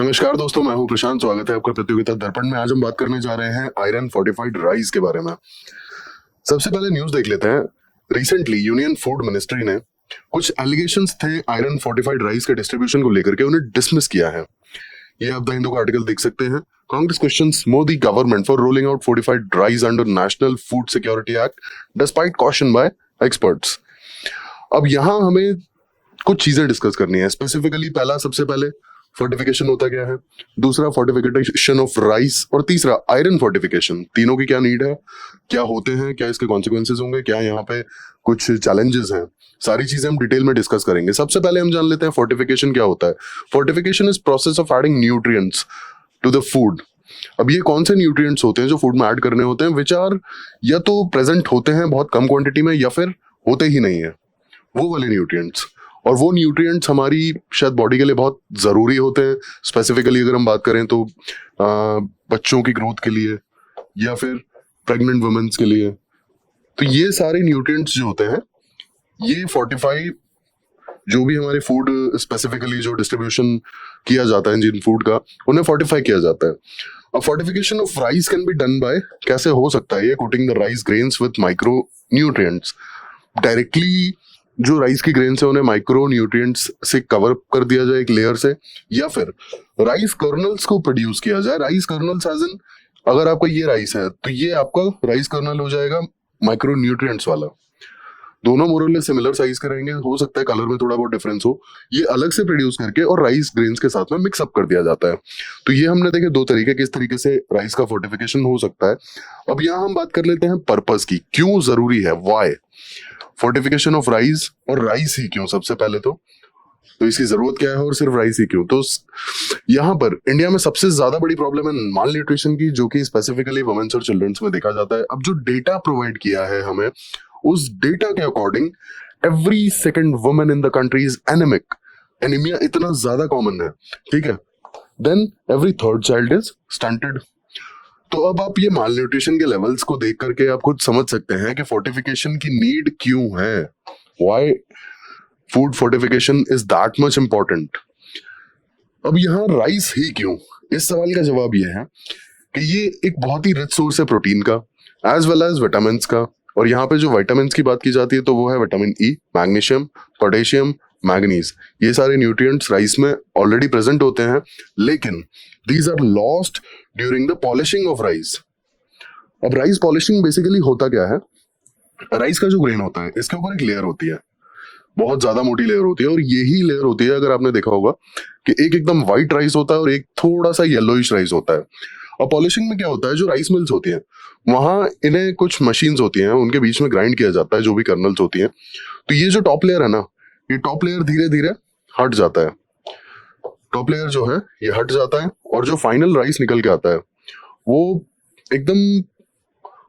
नमस्कार दोस्तों, मैं हूं प्रशांत। स्वागत है आपका प्रतियोगिता दर्पण में। आज हम बात करने जा रहे हैं आयरन फोर्टिफाइड राइस के बारे में। सबसे पहले न्यूज देख लेते हैं। रिसेंटली यूनियन फूड मिनिस्ट्री ने कुछ एलिगेशंस थे आयरन फोर्टिफाइड राइस के डिस्ट्रीब्यूशन को लेकर के, उन्हें डिसमिस किया है। ये आप द हिंदू का आर्टिकल देख सकते हैं। Congress questions Modi government for rolling out fortified rice under national food security act despite caution bye experts. अब यहां हमें कुछ चीजें डिस्कस करनी है स्पेसिफिकली। सबसे पहले फोर्टिफिकेशन होता क्या है, दूसरा फोर्टिफिकेशन ऑफ राइस, और तीसरा आयरन फोर्टिफिकेशन। तीनों की क्या नीड है, क्या होते हैं, क्या इसके कॉन्सिक्वेंसेज होंगे, क्या यहाँ पे कुछ चैलेंजेस हैं, सारी चीजें हम डिटेल में डिस्कस करेंगे। सबसे पहले हम जान लेते हैं फोर्टिफिकेशन क्या होता है। Fortification is process of adding nutrients to the food. अब ये कौन से न्यूट्रिएंट्स होते हैं जो फूड में ऐड करने होते हैं, विच आर या तो प्रेजेंट होते हैं बहुत कम क्वांटिटी में या फिर होते ही नहीं है, वो वाले न्यूट्रिएंट्स। और वो न्यूट्रिएंट्स हमारी शायद बॉडी के लिए बहुत ज़रूरी होते हैं। स्पेसिफिकली अगर हम बात करें तो बच्चों की ग्रोथ के लिए या फिर प्रेग्नेंट वुमेन्स के लिए। तो ये सारे न्यूट्रिएंट्स जो होते हैं ये फोर्टिफाई, जो भी हमारे फूड स्पेसिफिकली जो डिस्ट्रीब्यूशन किया जाता है जिन फूड का, उन्हें फोर्टिफाई किया जाता है। अब fortification of rice can be done by, कैसे हो सकता है ये, coating the rice grains with micro nutrients. Directly जो राइस की ग्रेन्स है उन्हें माइक्रो न्यूट्रिएंट्स से कवर कर दिया जाए एक लेयर से, या फिर राइस कर्नल्स को प्रोड्यूस किया जाए। राइस कर्नल्स एज इन, अगर आपका ये राइस है तो ये आपका राइस कर्नल हो जाएगा माइक्रो न्यूट्रिएंट्स वाला। दोनों मोरलेस सिमिलर साइज के रहेंगे, हो सकता है कलर में थोड़ा बहुत डिफरेंस हो। ये अलग से प्रोड्यूस करके और राइस ग्रेन्स के साथ में मिक्स अप कर दिया जाता है। तो ये हमने देखे दो तरीके, किस तरीके से राइस का फोर्टिफिकेशन हो सकता है। अब यहाँ हम बात कर लेते हैं पर्पस की, क्यों जरूरी है, व्हाई फोर्टिफिकेशन ऑफ राइस, और राइस ही क्यों सबसे पहले तो इसकी जरूरत क्या है, और सिर्फ राइस ही क्यों। तो यहाँ पर इंडिया में सबसे ज्यादा बड़ी प्रॉब्लम है माल न्यूट्रिशन की, जो कि स्पेसिफिकली वुमेन्स और चिल्ड्रंस में देखा जाता है। अब जो डेटा प्रोवाइड किया है हमें, उस डेटा के according every second woman in the country is anemic. Anemia इतना ज्यादा कॉमन है, ठीक है। Then every third child is stunted. तो अब आप ये माल न्यूट्रिशन के लेवल्स को देख करके आप खुद समझ सकते हैं कि फोर्टिफिकेशन की नीड क्यों है, why food fortification is that much important. अब यहाँ राइस ही क्यों, इस सवाल का जवाब ये है कि ये एक बहुत ही रिच सोर्स है प्रोटीन का एज वेल एज विटामिन का। और यहाँ पे जो विटामिन की बात की जाती है तो वो है vitamin E, magnesium, potassium, manganese. ये सारे न्यूट्रिएंट्स राइस में ऑलरेडी प्रेजेंट होते हैं, लेकिन these are lost during the polishing of rice. अब राइस पॉलिशिंग बेसिकली होता क्या है, राइस का जो ग्रेन होता है इसके ऊपर एक लेयर होती है, बहुत ज्यादा मोटी लेयर होती है, और यही लेयर होती है, अगर आपने देखा होगा कि एक एकदम व्हाइट राइस होता है और एक थोड़ा सा येलोइश राइस होता है। और पॉलिशिंग में क्या होता है, जो राइस मिल्स होती हैं वहां इन्हें कुछ मशीन्स होती हैं, उनके बीच में ग्राइंड किया जाता है जो भी कर्नल्स होती हैं। तो ये जो टॉप लेयर है ना, ये टॉप लेयर धीरे धीरे हट जाता है, टॉप लेयर जो है ये हट जाता है, और जो फाइनल राइस निकल के आता है वो एकदम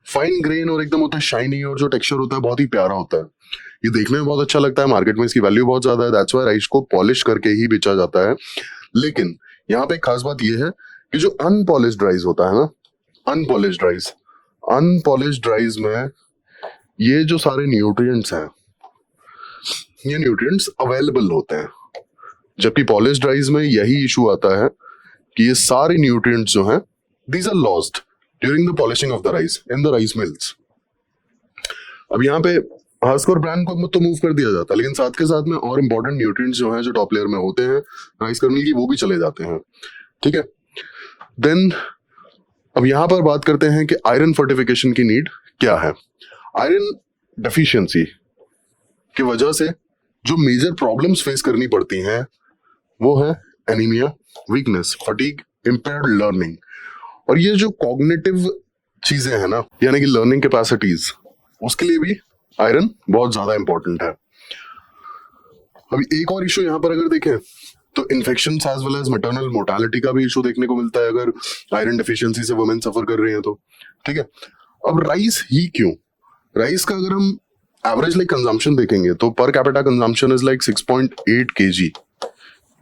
फाइन ग्रेन और एकदम होता है शाइनी, और जो टेक्सचर होता है बहुत ही प्यारा होता है। ये देखने में बहुत अच्छा लगता है, मार्केट में इसकी वैल्यू बहुत ज्यादा है, दैट्स व्हाई राइस को पॉलिश करके ही बेचा जाता है। लेकिन यहाँ पे एक खास बात ये है कि जो अनपॉलिश्ड राइस होता है ना, अनपॉलिश्ड राइस में ये जो सारे न्यूट्रिएंट्स हैं, ये न्यूट्रिएंट्स अवेलेबल होते हैं, जबकि पॉलिश्ड राइस में यही इशू आता है कि ये सारे न्यूट्रिएंट्स जो हैं these are lost during the polishing of the rice in the rice mills. अब यहाँ पे हस्क और ब्रांड को तो मूव कर दिया जाता है, लेकिन साथ के साथ में और इंपॉर्टेंट न्यूट्रिएंट्स जो हैं जो टॉप लेयर में होते हैं राइस कर्नल की, वो भी चले जाते हैं, ठीक है। देन अब यहाँ पर बात करते हैं कि आयरन फोर्टिफिकेशन की नीड क्या है। आयरन डेफिशिएंसी की वजह से जो मेजर प्रॉब्लम्स फेस करनी पड़ती हैं वो है anaemia, weakness, fatigue, impaired learning. और ये जो कॉग्निटिव चीजें हैं ना, यानी कि लर्निंग कैपेसिटीज, उसके लिए भी आयरन बहुत ज्यादा इंपॉर्टेंट है। अभी एक और इशू यहाँ पर अगर देखें तो infection as well as maternal mortality का भी इशू देखने को मिलता है अगर आयरन डेफिशिएंसी से वुमेन सफर कर रही हैं तो, ठीक है। अब राइस ही क्यों, राइस का अगर हम एवरेज लाइक कंजम्पशन देखेंगे तो per capita consumption is like 6.8 kg,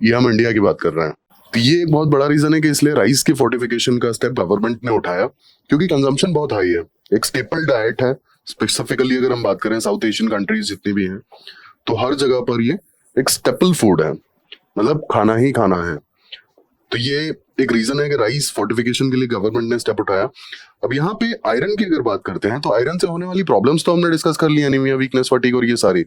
ये हम इंडिया की बात कर रहे हैं। तो ये एक बहुत बड़ा रीजन है कि इसलिए राइस की फोर्टिफिकेशन का स्टेप गवर्नमेंट ने उठाया, क्योंकि कंजम्पशन बहुत हाई है, एक स्टेपल डाइट है। स्पेसिफिकली अगर हम बात करें साउथ एशियन कंट्रीज जितनी भी हैं, तो हर जगह पर ये एक स्टेपल फूड है, मतलब खाना ही खाना है। तो ये एक रीजन है कि राइस फोर्टिफिकेशन के लिए गवर्नमेंट ने स्टेप उठाया। अब यहाँ पे आयरन की अगर बात करते हैं तो आयरन से होने वाली प्रॉब्लम्स तो हमने डिस्कस कर ली, एनीमिया, वीकनेस, फटीग और ये सारी।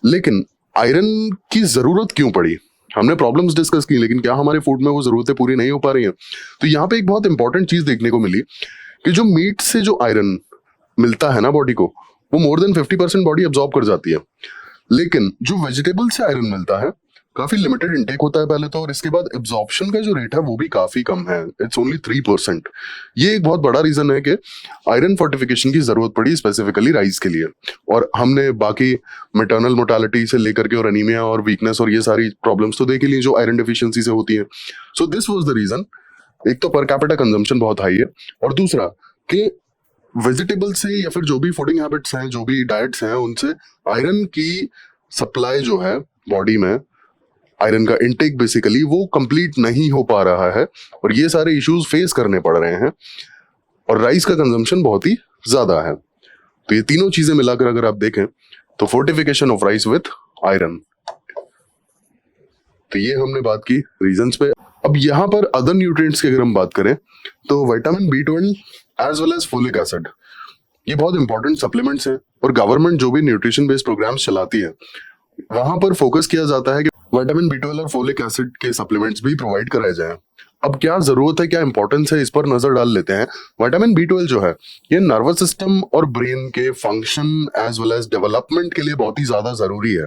लेकिन आयरन की जरूरत क्यों पड़ी? हमने प्रॉब्लम्स डिस्कस की, लेकिन क्या हमारे फूड में वो जरूरतें पूरी नहीं हो पा रही हैं? तो यहाँ पे एक बहुत इंपॉर्टेंट चीज देखने को मिली कि जो मीट से जो आयरन मिलता है ना बॉडी को, वो मोर देन 50% बॉडी अब्सॉर्ब कर जाती है। लेकिन जो वेजिटेबल से आयरन मिलता है काफी लिमिटेड इनटेक होता है पहले तो, और इसके बाद एब्जॉर्प्शन का जो रेट है वो भी काफी कम है, इट्स ओनली 3%। ये एक बहुत बड़ा रीजन है कि आयरन फोर्टिफिकेशन की जरूरत पड़ी स्पेसिफिकली राइस के लिए। और हमने बाकी मैटरनल मोर्टालिटी से लेकर के और एनीमिया और वीकनेस और ये सारी प्रॉब्लम्स तो देख ही ली जो आयरन डेफिशिएंसी से होती है। So this was the reason. एक तो पर कैपिटा कंजम्पशन बहुत हाई है, और दूसरा कि वेजिटेबल से या फिर जो भी फूडिंग हैबिट्स हैं, जो भी डाइट्स हैं, उनसे आयरन की सप्लाई जो है बॉडी में, आयरन का इनटेक बेसिकली वो कंप्लीट नहीं हो पा रहा है, और ये सारे इश्यूज फेस करने पड़ रहे हैं। और राइस का कंजम्पशन बहुत ही ज्यादा है। तो ये तीनों चीजें मिलाकर अगर आप देखें तो fortification of rice with iron, तो ये हमने बात की रीजंस पे। अब यहाँ पर अदर न्यूट्रिएंट्स की अगर हम बात करें तो vitamin B12 as well as folic acid, ये बहुत इंपॉर्टेंट सप्लीमेंट्स हैं, और गवर्नमेंट जो भी न्यूट्रिशन बेस्ड प्रोग्राम्स चलाती है वहां पर फोकस किया जाता है कि विटामिन B12 और फोलिक एसिड के सप्लीमेंट्स भी प्रोवाइड कराए जाएं। अब क्या जरूरत है, क्या इंपॉर्टेंस है, इस पर नजर डाल लेते हैं। विटामिन B12 जो है ये नर्वस सिस्टम और ब्रेन के function as well as development के लिए बहुत ही ज्यादा जरूरी है।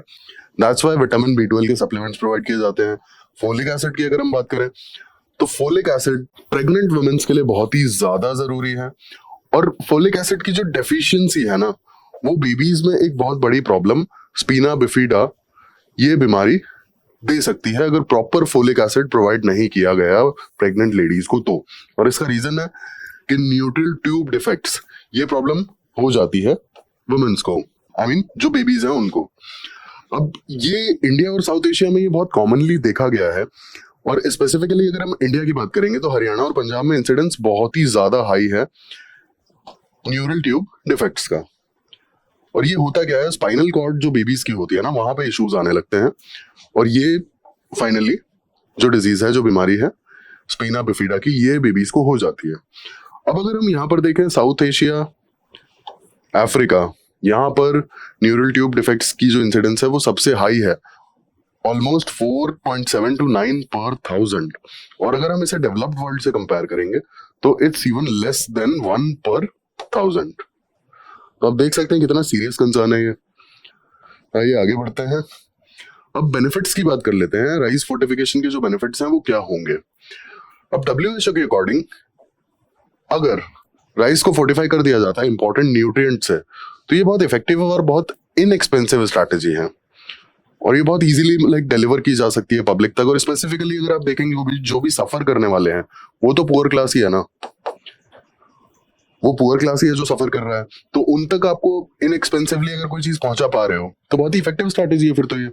दैट्स व्हाई विटामिन B12 के सप्लीमेंट्स प्रोवाइड किए जाते हैं। फोलिक एसिड की अगर हम बात करें तो फोलिक एसिड प्रेग्नेंट वुमेन्स के लिए बहुत ही ज्यादा जरूरी है। और फोलिक एसिड की जो डेफिशिएंसी है ना, वो बेबीज में एक बहुत बड़ी प्रॉब्लम स्पीना बिफिडा ये बीमारी दे सकती है अगर प्रॉपर फोलिक एसिड प्रोवाइड नहीं किया गया प्रेग्नेंट लेडीज को तो। और इसका रीजन है कि न्यूट्रल ट्यूब डिफेक्ट्स, ये प्रॉब्लम हो जाती है वुमेन्स को, आई मीन जो बेबीज हैं उनको। अब ये इंडिया और साउथ एशिया में ये बहुत कॉमनली देखा गया है, और स्पेसिफिकली अगर हम इंडिया की बात करेंगे तो हरियाणा और पंजाब में इंसिडेंस बहुत ही ज्यादा हाई है न्यूरल ट्यूब डिफेक्ट्स का। और ये होता क्या है, स्पाइनल कॉर्ड जो बेबीज की होती है ना, वहां पे इश्यूज आने लगते हैं, और ये फाइनली जो डिजीज है, जो बीमारी है स्पीना बिफिडा की, ये बेबीज को हो जाती है। अब अगर हम यहाँ पर देखें साउथ एशिया, अफ्रीका, यहाँ पर न्यूरल ट्यूब डिफेक्ट्स की जो इंसिडेंस है वो सबसे हाई है, ऑलमोस्ट 4.7 to 9 per 1000। और अगर हम इसे डेवलप्ड वर्ल्ड से कंपेयर करेंगे तो it's even less than 1 per 1000। तो आप देख सकते हैं कितना सीरियस कंसर्न है ये। आइए आगे बढ़ते हैं। अब बेनिफिट्स की बात कर लेते हैं। राइस फोर्टिफिकेशन के जो बेनिफिट्स हैं वो क्या होंगे। अब WHO के अकॉर्डिंग अगर राइस को फोर्टिफाई कर दिया जाता है इंपॉर्टेंट न्यूट्रिएंट से, तो ये बहुत इफेक्टिव और बहुत इनएक्सपेंसिव स्ट्रैटेजी है, और ये बहुत इजीली डिलीवर की जा सकती है पब्लिक तक। और स्पेसिफिकली अगर आप देखेंगे जो भी सफर करने वाले हैं वो तो पुअर क्लास ही है ना, वो पुअर क्लास ही है जो सफर कर रहा है, तो उन तक आपको इनएक्सपेंसिवली अगर कोई चीज पहुंचा पा रहे हो तो बहुत ही इफेक्टिव स्ट्रैटेजी है फिर तो ये,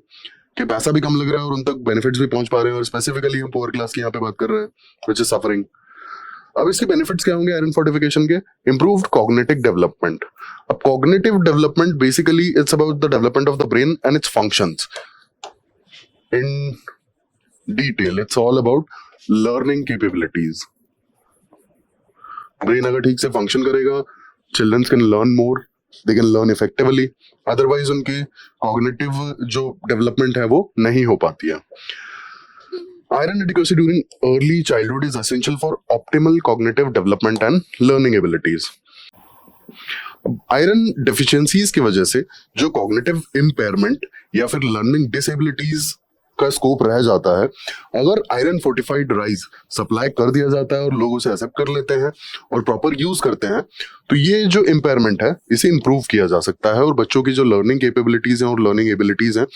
कि पैसा भी कम लग रहा है और उन तक बेनिफिट्स भी पहुंच पा रहे हैं। और स्पेसिफिकली हम पुअर क्लास की यहाँ पे बात कर रहे हैं व्हिच इज सफरिंग। अब इसके बेनिफिट्स क्या होंगे आयरन फोर्टिफिकेशन के? Improved cognitive development. अब cognitive development basically it's about the development of the brain and its functions in detail. It's all about learning capabilities. Brain अगर ठीक से फंक्शन करेगा, childrens can learn more, they can learn effectively, otherwise उनके cognitive जो development है वो नहीं हो पाती है। Iron adequacy during early childhood is essential for optimal cognitive development and learning abilities. Iron deficiencies की वजह से जो कॉग्निटिव इम्पेयरमेंट या फिर लर्निंग डिसेबिलिटीज का स्कोप रह जाता है, अगर आयरन फोर्टिफाइड राइस सप्लाई कर दिया जाता है और लोग उसे एक्सेप्ट कर लेते हैं और प्रॉपर यूज करते हैं, तो ये जो इम्पेयरमेंट है इसे इंप्रूव किया जा सकता है, और बच्चों की जो लर्निंग कैपेबिलिटीज हैं और लर्निंग एबिलिटीज हैं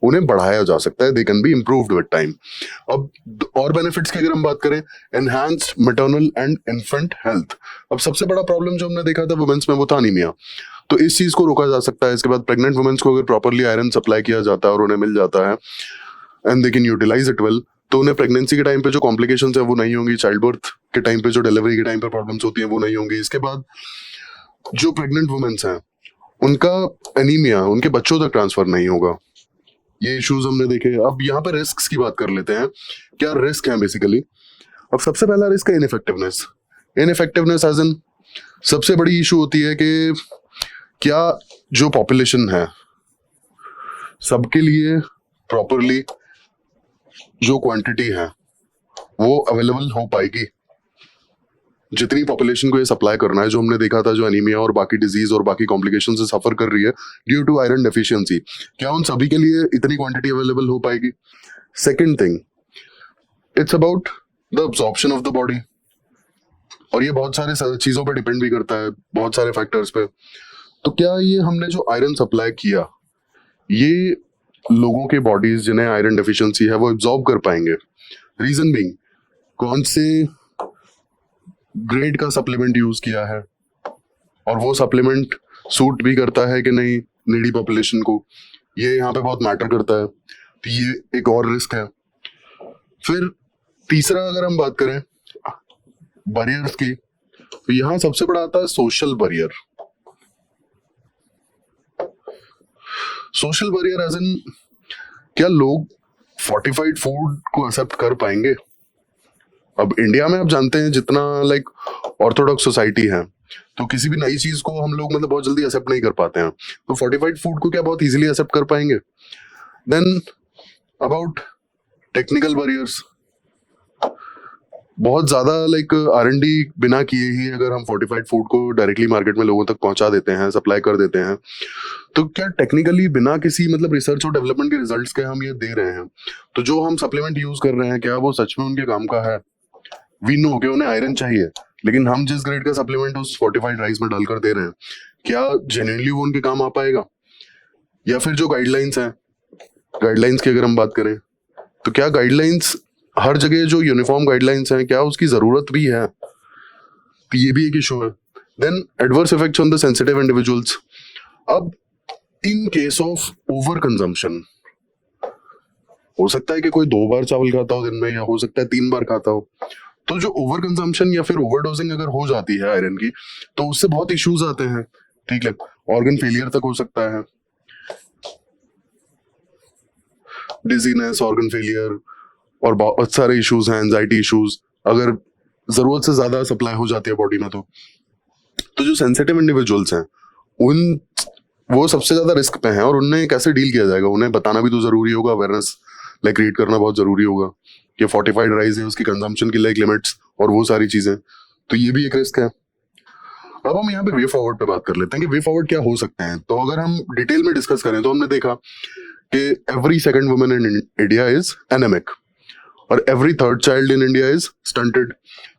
उन्हें बढ़ाया जा सकता है। They can be improved with time. अब और बेनिफिट्स की अगर हम बात करें, enhanced maternal and infant health. अब सबसे बड़ा प्रॉब्लम जो हमने देखा था वुमेन्स में वो था अनीमिया, तो इस चीज को रोका जा सकता है। इसके बाद प्रेग्नेंट वुमेन्स को अगर प्रॉपरली आयरन सप्लाई किया जाता है और उन्हें मिल जाता है and they can utilize it well, तो उन्हें प्रेगनेंसी के टाइम पे जो कॉम्प्लिकेशंस है वो नहीं होंगी, चाइल्ड बर्थ के टाइम पे जो डिलीवरी के टाइम पे प्रॉब्लम्स होती हैं वो नहीं होंगी। इसके बाद जो प्रेग्नेंट वुमेन्स हैं उनका एनीमिया उनके बच्चों तक ट्रांसफर नहीं होगा। ये इश्यूज हमने देखे। अब यहाँ पे रिस्क की बात कर लेते हैं, क्या रिस्क है बेसिकली। अब सबसे पहला रिस्क है इनइफेक्टिवनेस। इनइफेक्टिवनेस एज इन सबसे बड़ी इशू होती है कि क्या जो पॉपुलेशन है सबके लिए प्रॉपरली जो क्वांटिटी है वो अवेलेबल हो पाएगी। जितनी पॉपुलेशन को ये सप्लाई करना है, जो हमने देखा था जो एनीमिया और बाकी डिजीज और बाकी कॉम्प्लिकेशन से सफर कर रही है ड्यू टू आयरन डेफिशिएंसी, क्या उन सभी के लिए इतनी क्वांटिटी अवेलेबल हो पाएगी। Second thing, it's about the absorption of the body, और ये बहुत सारे चीजों पे डिपेंड भी करता है, बहुत सारे फैक्टर्स पे। तो क्या ये हमने जो आयरन सप्लाई किया ये लोगों के बॉडीज जिन्हें आयरन डेफिशिएंसी है वो एब्जॉर्ब कर पाएंगे। रीजन बीइंग, कौन से ग्रेड का सप्लीमेंट यूज किया है और वो सप्लीमेंट सूट भी करता है कि नहीं नीडी पॉपुलेशन को, ये यहाँ पे बहुत मैटर करता है। तो ये एक और रिस्क है। फिर तीसरा अगर हम बात करें बैरियर्स की, तो यहाँ सबसे बड़ा आता है social barrier. Social barrier as in क्या लोग फोर्टिफाइड फूड को एक्सेप्ट कर पाएंगे। अब इंडिया में आप जानते हैं जितना लाइक ऑर्थोडॉक्स सोसाइटी है, तो किसी भी नई चीज को हम लोग मतलब बहुत जल्दी एक्सेप्ट नहीं कर पाते हैं। तो फोर्टिफाइड फूड को क्या बहुत इजीली एक्सेप्ट कर पाएंगे। देन अबाउट टेक्निकल बैरियर्स, बहुत ज्यादा लाइक R&D बिना किए ही अगर हम फोर्टिफाइड फूड को डायरेक्टली मार्केट में लोगों तक पहुंचा देते हैं, सप्लाई कर देते हैं, तो क्या टेक्निकली बिना किसी मतलब रिसर्च और डेवलपमेंट के रिजल्ट्स के हम ये दे रहे हैं, तो जो हम सप्लीमेंट यूज कर रहे हैं क्या वो सच में उनके काम का है। वी नो कि उन्हें आयरन चाहिए, लेकिन हम जिस ग्रेड का सप्लीमेंट उस फोर्टिफाइड राइस में डालकर दे रहे हैं क्या जेन्युइनली वो उनके काम आ पाएगा। या फिर जो गाइडलाइंस हैं, गाइडलाइंस की अगर हम बात करें तो क्या गाइडलाइंस हर जगह जो यूनिफॉर्म गाइडलाइंस हैं क्या उसकी जरूरत भी है। तो ये भी एक इशू है। Then adverse effects on the sensitive individuals. अब in case of over consumption, हो सकता है कि कोई 2 बार चावल खाता हो दिन में, या हो सकता है 3 बार खाता हो, तो जो ओवर कंजम्पशन या फिर ओवरडोजिंग अगर हो जाती है आयरन की, तो उससे बहुत इश्यूज आते हैं। ठीक है, ऑर्गन फेलियर तक हो सकता है, डिजीनेस, ऑर्गन फेलियर और बहुत सारे इश्यूज हैं, एंजाइटी इश्यूज, अगर जरूरत से ज्यादा सप्लाई हो जाती है बॉडी में। तो जो सेंसिटिव इंडिविजुअल्स हैं उन वो सबसे ज्यादा रिस्क पे हैं, और उन्हें कैसे डील किया जाएगा उन्हें बताना भी तो जरूरी होगा, अवेयरनेस लाइक क्रिएट करना बहुत जरूरी होगा कि फोर्टिफाइड राइस है उसकी कंजम्पशन की लाइक लिमिट्स और वो सारी चीजें। तो ये भी एक रिस्क है। अब हम यहाँ पे वे फॉरवर्ड पे बात कर लेते हैं कि वे फॉरवर्ड क्या हो सकते हैं। तो अगर हम डिटेल में डिस्कस करें तो हमने देखा कि every second woman in India is anaemic और every third child in India is stunted.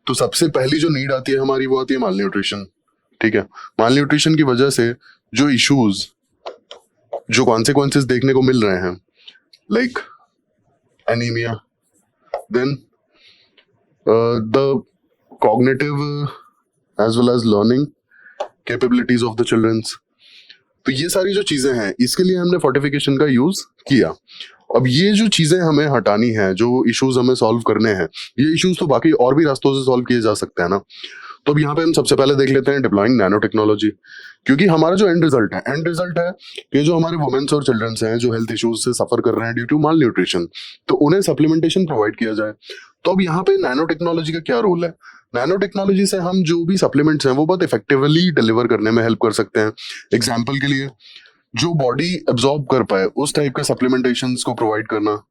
तो सबसे पहली जो नीड आती है हमारी वो आती है माल न्यूट्रिशन। ठीक है, माल न्यूट्रिशन की वजह से जो इश्यूज, जो कॉन्सिक्वेंसेस देखने को मिल रहे हैं like anemia, then the cognitive as well as learning capabilities of the childrens, तो ये सारी जो चीजें हैं इसके लिए हमने फोर्टिफिकेशन का यूज किया। अब ये जो चीजें हमें हटानी है, जो इश्यूज हमें सॉल्व करने हैं, ये इश्यूज तो बाकी और भी रास्तों से सॉल्व किए जा सकते हैं ना। तो अब यहाँ पे हम सबसे पहले देख लेते हैं डिप्लॉइंग नैनो टेक्नोलॉजी, क्योंकि हमारा जो एंड रिजल्ट है कि जो हमारे वुमेन्स और चिल्ड्रंस हैं जो हेल्थ इश्यूज से सफर कर रहे हैं ड्यू टू माल न्यूट्रिशन, तो उन्हें सप्लीमेंटेशन प्रोवाइड किया जाए। तो अब यहाँ पे नैनो टेक्नोलॉजी का क्या रोल है। नैनो टेक्नोलॉजी से हम जो भी सप्लीमेंट्स हैं वो बहुत इफेक्टिवली डिलीवर करने में हेल्प कर सकते हैं। एग्जाम्पल के लिए जो बॉडी एब्जॉर्ब कर पाए उस टाइप के सप्लीमेंटेशन को प्रोवाइड करना,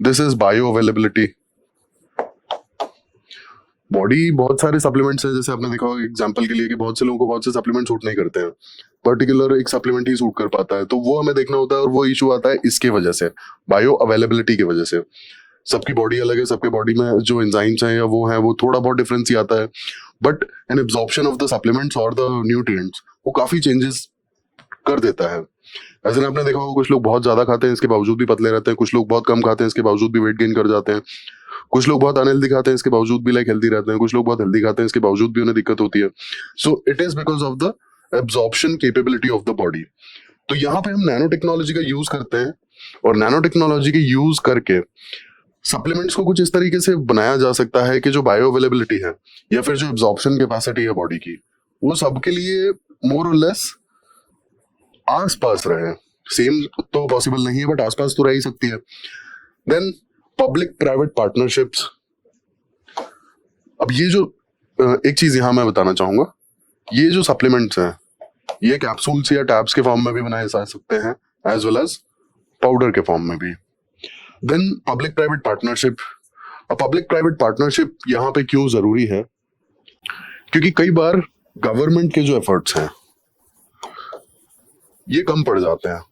this is bio availability. Body बहुत सारे सप्लीमेंट्स हैं, जैसे आपने देखा होगा एग्जांपल के लिए कि बहुत से लोगों को बहुत से सप्लीमेंट सूट नहीं करते हैं, पर्टिकुलर एक सप्लीमेंट ही सूट कर पाता है, तो वो हमें देखना होता है। और वो इशू आता है इसके वजह से, बायो अवेलेबिलिटी की वजह से। सबकी बॉडी अलग है, सबके बॉडी में जो एंजाइम्स हैं या वो है वो थोड़ा बहुत डिफरेंस ही आता है, but an absorption of the supplements और द न्यूट्रिएंट्स वो काफी चेंजेस कर देता है। ऐसे आपने देखा होगा कुछ लोग बहुत ज्यादा खाते हैं इसके बावजूद भी पतले रहते हैं, कुछ लोग बहुत कम खाते हैं इसके बावजूद भी वेट गेन कर जाते हैं, कुछ लोग बहुत अनहेल्दी खाते हैं इसके बावजूद भी लाइक हेल्दी रहते हैं, कुछ लोग बहुत हेल्दी खाते हैं इसके बावजूद भी उन्हें दिक्कत होती है। So it is because of the absorption capability of the body. तो यहाँ पे हम नैनो टेक्नोलॉजी का यूज करते हैं, और नैनो टेक्नोलॉजी के यूज करके सप्लीमेंट्स को कुछ इस तरीके से बनाया जा सकता है कि जो बायो अवेलेबिलिटी है या फिर जो एब्जॉर्प्शन कैपेसिटी है बॉडी की, वो सबके लिए मोर और लेस आस पास रहे, सेम तो पॉसिबल नहीं है बट आसपास तो रह ही सकती है। Then public private partnerships. अब ये जो एक चीज यहां मैं बताना चाहूंगा, ये जो सप्लीमेंट्स हैं ये कैप्सूल्स या टैब्स के फॉर्म में भी बनाए जा सकते हैं एज वेल एज पाउडर के फॉर्म में भी। Then public private partnership. Public private partnership यहाँ पे क्यों जरूरी है, क्योंकि कई बार गवर्नमेंट के जो एफर्ट्स हैं ये कम पड़ जाते हैं।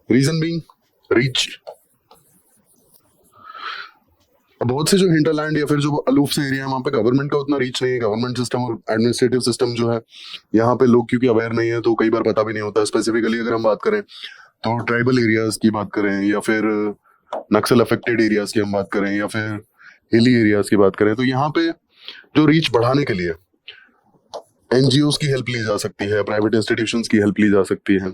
Reason being reach. बहुत से जो हिंटरलैंड या फिर जो अलूफ से एरिया है वहां पे गवर्नमेंट का उतना रीच नहीं है। गवर्नमेंट सिस्टम और एडमिनिस्ट्रेटिव सिस्टम जो है यहाँ पे लोग क्योंकि अवेयर नहीं है तो कई बार पता भी नहीं होता। स्पेसिफिकली अगर हम बात करें तो ट्राइबल एरियाज की बात करें या फिर नक्सल अफेक्टेड एरियाज की हम बात करें या फिर हिली एरियाज की बात करें, तो यहाँ पे जो रीच बढ़ाने के लिए एनजीओज की हेल्प ली जा सकती है, प्राइवेट इंस्टीट्यूशंस की हेल्प ली जा सकती है,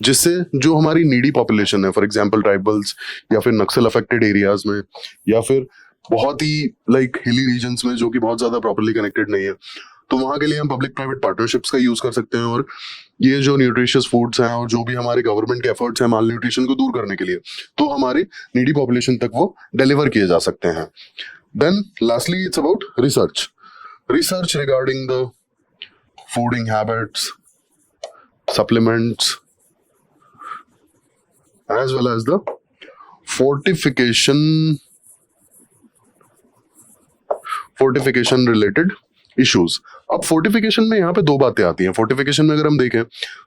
जिससे जो हमारी नीडी पॉपुलेशन है, फॉर एग्जांपल ट्राइबल्स या फिर नक्सल अफेक्टेड एरियाज में या फिर बहुत ही लाइक हिली रीजन्स में जो कि बहुत ज्यादा प्रॉपर्ली कनेक्टेड नहीं है, तो वहां के लिए हम पब्लिक प्राइवेट पार्टनरशिप्स का यूज कर सकते हैं। और ये जो न्यूट्रिशियस फूड्स हैं और जो भी हमारे गवर्नमेंट के एफर्ट्स हैं माल न्यूट्रिशन को दूर करने के लिए, तो हमारे नीडी पॉपुलेशन तक वो डिलीवर किए जा सकते हैं। Then lastly it's about research regarding the fooding habits, supplements, as well as the fortification related issues। अब फोर्टिफिकेशन में यहाँ पे दो बातें आती हैं। फोर्टिफिकेशन में अगर हम देखें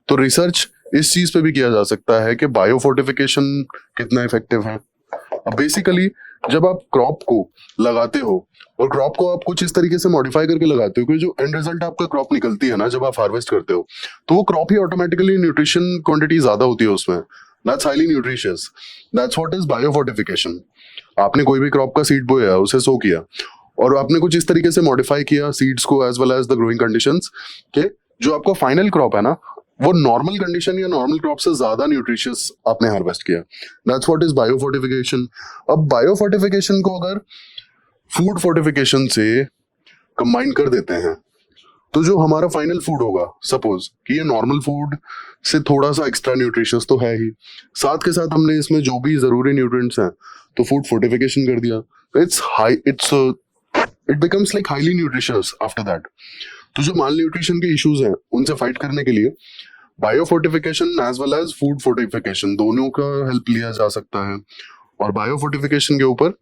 तो रिसर्च इस चीज पे भी किया जा सकता है कि बायो फोर्टिफिकेशन कितना इफेक्टिव है। अब बेसिकली जब आप क्रॉप को लगाते हो और क्रॉप को आप कुछ इस तरीके से मॉडिफाई करके लगाते हो कि जो एंड रिजल्ट आपका क्रॉप निकलती है ना, जब आप हार्वेस्ट करते हो तो वो क्रॉप ही ऑटोमेटिकली न्यूट्रिशन क्वांटिटी ज्यादा होती है उसमें। That's highly nutritious. That's what is bio fortification. आपने कोई भी क्रॉप का सीड बोया, उसे सो किया और आपने कुछ इस तरीके से मॉडिफाई किया सीड्स को as well as the growing conditions के जो आपका फाइनल क्रॉप है ना, वो नॉर्मल कंडीशन या नॉर्मल क्रॉप से ज्यादा न्यूट्रिशियस आपने हार्वेस्ट किया। That's what is bio fortification. अब बायो फोर्टिफिकेशन को अगर फूड फोर्टिफिकेशन से कंबाइन कर देते हैं तो जो हमारा फाइनल फूड होगा, सपोज कि ये नॉर्मल फूड से थोड़ा सा एक्स्ट्रा न्यूट्रिशियस तो है ही, साथ के साथ हमने इसमें जो भी जरूरी न्यूट्रिएंट्स हैं तो फूड फोर्टिफिकेशन कर दिया, it becomes like highly nutritious after that. तो जो माल न्यूट्रिशन के इश्यूज हैं उनसे फाइट करने के लिए bio fortification as well as food fortification दोनों का हेल्प लिया जा सकता है। और बायो फोर्टिफिकेशन के ऊपर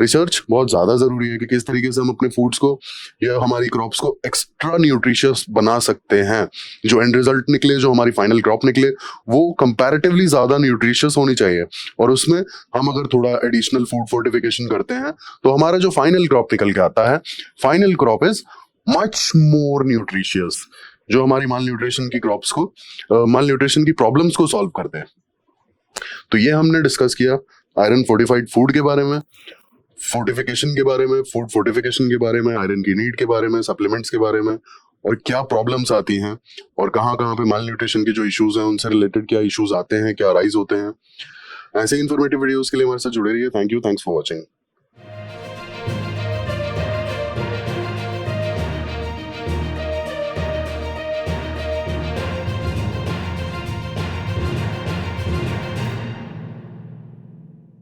रिसर्च बहुत ज्यादा जरूरी है कि किस तरीके से हम अपने फूड्स को या हमारी क्रॉप्स को एक्स्ट्रा न्यूट्रिशियस बना सकते हैं। जो एंड रिजल्ट निकले, जो हमारी फाइनल क्रॉप निकले, वो कंपैरेटिवली ज्यादा न्यूट्रिशियस होनी चाहिए। और उसमें हम अगर थोड़ा एडिशनल फूड फोर्टिफिकेशन करते हैं तो हमारा जो फाइनल क्रॉप निकल के आता है, final crop is much more nutritious, जो हमारी माल न्यूट्रिशन की क्रॉप्स को, माल न्यूट्रिशन की प्रॉब्लम्स को सॉल्व करते हैं। तो ये हमने डिस्कस किया आयरन फोर्टिफाइड फूड के बारे में, फोर्टिफिकेशन के बारे में, फूड फोर्टिफिकेशन के बारे में, आयरन की नीड के बारे में, सप्लीमेंट्स के बारे में, और क्या प्रॉब्लम्स आती हैं और कहाँ कहाँ पे माल न्यूट्रिशन के जो इश्यूज हैं उनसे रिलेटेड क्या इश्यूज आते हैं, क्या राइज होते हैं। ऐसे इन्फॉर्मेटिव वीडियोस के लिए हमारे साथ जुड़े रहिए। Thank you, thanks for watching.